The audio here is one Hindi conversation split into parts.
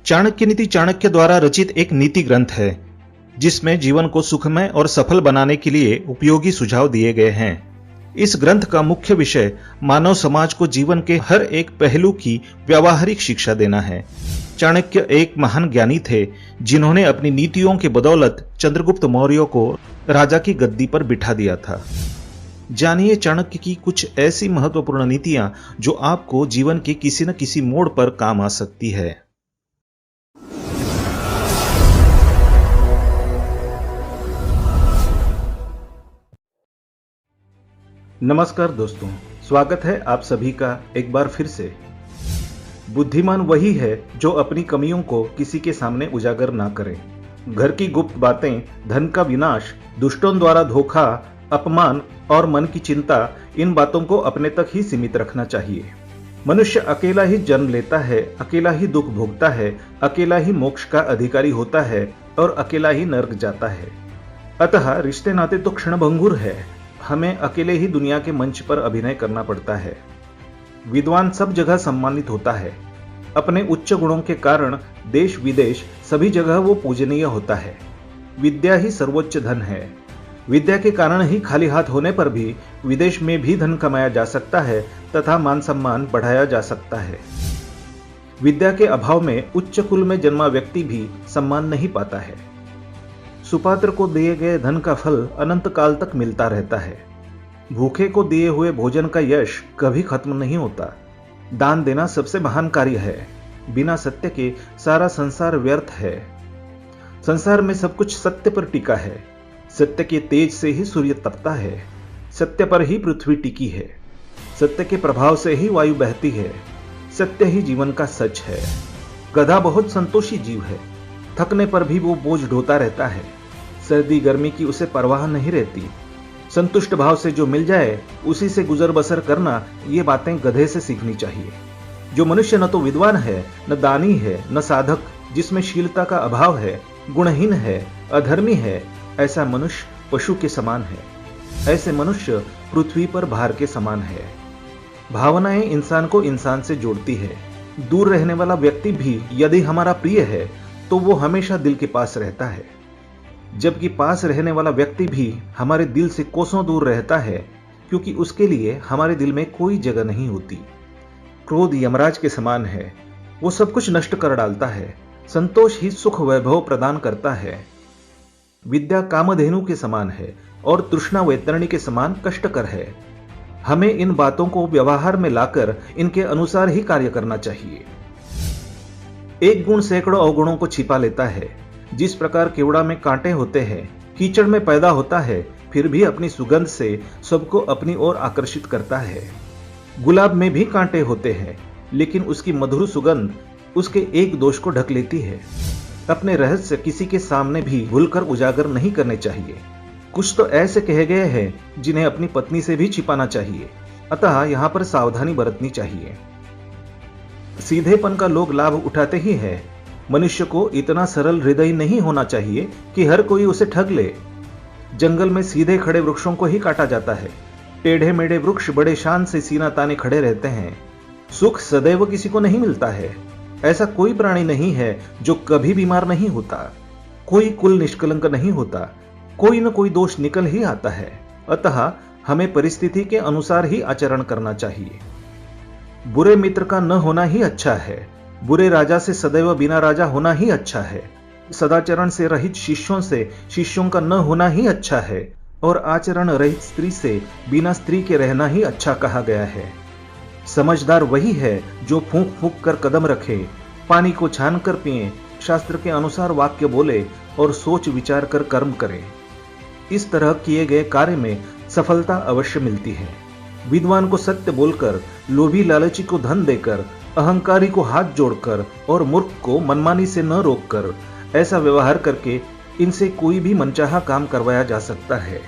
चाणक्य नीति चाणक्य द्वारा रचित एक नीति ग्रंथ है जिसमें जीवन को सुखमय और सफल बनाने के लिए उपयोगी सुझाव दिए गए हैं। इस ग्रंथ का मुख्य विषय मानव समाज को जीवन के हर एक पहलू की व्यावहारिक शिक्षा देना है। चाणक्य एक महान ज्ञानी थे जिन्होंने अपनी नीतियों के बदौलत चंद्रगुप्त मौर्य को राजा की गद्दी पर बिठा दिया था। जानिए चाणक्य की कुछ ऐसी महत्वपूर्ण नीतियां जो आपको जीवन के किसी न किसी मोड़ पर काम आ सकती है। नमस्कार दोस्तों, स्वागत है आप सभी का एक बार फिर से। बुद्धिमान वही है जो अपनी कमियों को किसी के सामने उजागर ना करे। घर की गुप्त बातें, धन का विनाश, दुष्टों द्वारा धोखा, अपमान और मन की चिंता, इन बातों को अपने तक ही सीमित रखना चाहिए। मनुष्य अकेला ही जन्म लेता है, अकेला ही दुख भोगता है, अकेला ही मोक्ष का अधिकारी होता है और अकेला ही नर्क जाता है। अतः रिश्ते नाते तो क्षणभंगुर है, हमें अकेले ही दुनिया के मंच पर अभिनय करना पड़ता है। विद्वान सब जगह सम्मानित होता है। अपने उच्च गुणों के कारण देश विदेश सभी जगह वो पूजनीय होता है। विद्या ही सर्वोच्च धन है। विद्या के कारण ही खाली हाथ होने पर भी विदेश में भी धन कमाया जा सकता है तथा मान सम्मान बढ़ाया जा सकता है। विद्या के अभाव में उच्च कुल में जन्मा व्यक्ति भी सम्मान नहीं पाता है। सुपात्र को दिए गए धन का फल अनंत काल तक मिलता रहता है। भूखे को दिए हुए भोजन का यश कभी खत्म नहीं होता। दान देना सबसे महान कार्य है। बिना सत्य के सारा संसार व्यर्थ है। संसार में सब कुछ सत्य पर टिका है। सत्य के तेज से ही सूर्य तपता है। सत्य पर ही पृथ्वी टिकी है। सत्य के प्रभाव से ही वायु बहती है। सत्य ही जीवन का सच है। गधा बहुत संतोषी जीव है। थकने पर भी वो बोझ ढोता रहता है। सर्दी गर्मी की उसे परवाह नहीं रहती। संतुष्ट भाव से जो मिल जाए उसी से गुजर बसर करना, ये बातें गधे से सीखनी चाहिए। जो मनुष्य न तो विद्वान है, न दानी है, न साधक, जिसमें शीलता का अभाव है, गुणहीन है, अधर्मी है, ऐसा मनुष्य पशु के समान है। ऐसे मनुष्य पृथ्वी पर भार के समान है। भावनाएं इंसान को इंसान से जोड़ती है। दूर रहने वाला व्यक्ति भी यदि हमारा प्रिय है तो वो हमेशा दिल के पास रहता है, जबकि पास रहने वाला व्यक्ति भी हमारे दिल से कोसों दूर रहता है, क्योंकि उसके लिए हमारे दिल में कोई जगह नहीं होती। क्रोध यमराज के समान है। वो सब कुछ नष्ट कर डालता है। संतोष ही सुख वैभव प्रदान करता है। विद्या कामधेनु के समान है और तृष्णा वैतरणी के समान कष्टकर है। हमें इन बातों को व्यवहार में लाकर इनके अनुसार ही कार्य करना चाहिए। एक गुण सैकड़ों अवगुणों को छिपा लेता है। जिस प्रकार केवड़ा में कांटे होते हैं, कीचड़ में पैदा होता है, फिर भी अपनी सुगंध से सबको अपनी ओर आकर्षित करता है। गुलाब में भी कांटे होते हैं, लेकिन उसकी मधुर सुगंध उसके एक दोष को ढक लेती है। अपने रहस्य किसी के सामने भी भूलकर उजागर नहीं करने चाहिए। कुछ तो ऐसे कहे गए हैं जिन्हें अपनी पत्नी से भी छिपाना चाहिए, अतः यहां पर सावधानी बरतनी चाहिए। सीधेपन का लोग लाभ उठाते ही है। मनुष्य को इतना सरल हृदय नहीं होना चाहिए कि हर कोई उसे ठग ले। जंगल में सीधे खड़े वृक्षों को ही काटा जाता है। टेढ़े मेढ़े वृक्ष बड़े शान से सीना ताने खड़े रहते हैं। सुख सदैव किसी को नहीं मिलता है। ऐसा कोई प्राणी नहीं है जो कभी बीमार नहीं होता। कोई कुल निष्कलंक नहीं होता। कोई न कोई दोष निकल ही आता है। अतः हमें परिस्थिति के अनुसार ही आचरण करना चाहिए। बुरे मित्र का न होना ही अच्छा है। बुरे राजा से सदैव बिना राजा होना ही अच्छा है। सदाचरण से रहित शिष्यों से शिष्यों का न होना ही अच्छा है। और आचरण रहित स्त्री से बिना स्त्री के रहना ही अच्छा कहा गया है। समझदार वही है जो फूंक फूंक कर कदम रखे, पानी को छान कर पिए, शास्त्र के अनुसार वाक्य बोले और सोच विचार कर कर्म करे। इस तरह किए गए कार्य में सफलता अवश्य मिलती है। विद्वान को सत्य बोलकर, लोभी लालची को धन देकर, अहंकारी को हाथ जोड़कर और मूर्ख को मनमानी से न रोककर, ऐसा व्यवहार करके इनसे कोई भी मनचाहा काम करवाया जा सकता है।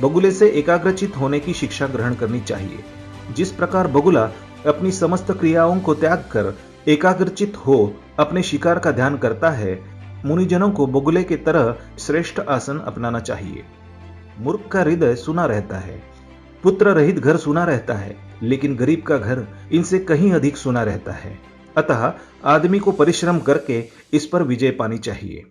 बगुले से एकाग्रचित होने की शिक्षा ग्रहण करनी चाहिए। जिस प्रकार बगुला अपनी समस्त क्रियाओं को त्याग कर एकाग्रचित हो अपने शिकार का ध्यान करता है, मुनिजनों को बगुले की तरह श्रेष्ठ आसन अपनाना चाहिए। मूर्ख का हृदय सुना रहता है। पुत्र रहित घर सुना रहता है, लेकिन गरीब का घर इनसे कहीं अधिक सुना रहता है। अतः आदमी को परिश्रम करके इस पर विजय पानी चाहिए।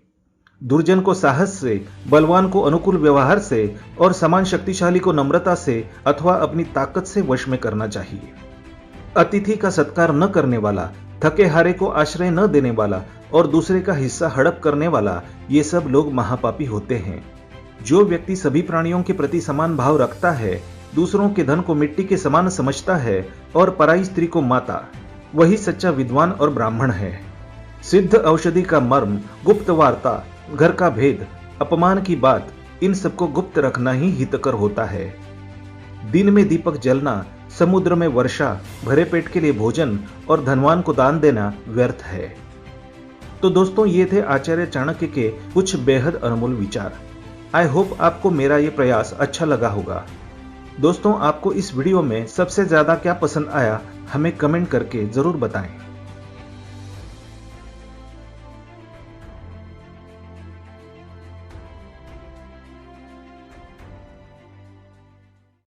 दुर्जन को साहस से, बलवान को अनुकूल व्यवहार से और समान शक्तिशाली को नम्रता से अथवा अपनी ताकत से वश में करना चाहिए। अतिथि का सत्कार न करने वाला, थके हारे को आश्रय न देने वाला और दूसरे का हिस्सा हड़प करने वाला, ये सब लोग महापापी होते हैं। जो व्यक्ति सभी प्राणियों के प्रति समान भाव रखता है, दूसरों के धन को मिट्टी के समान समझता है और पराई स्त्री को माता, वही सच्चा विद्वान और ब्राह्मण है। सिद्ध औषधि का मर्म, गुप्त वार्ता, घर का भेद, अपमान की बात, इन सबको गुप्त रखना ही हितकर होता है। दिन में दीपक जलना, समुद्र में वर्षा, भरे पेट के लिए भोजन और धनवान को दान देना व्यर्थ है। तो दोस्तों, ये थे आचार्य चाणक्य के कुछ बेहद अनमोल विचार। आई होप आपको मेरा ये प्रयास अच्छा लगा होगा। दोस्तों, आपको इस वीडियो में सबसे ज्यादा क्या पसंद आया, हमें कमेंट करके जरूर बताएं।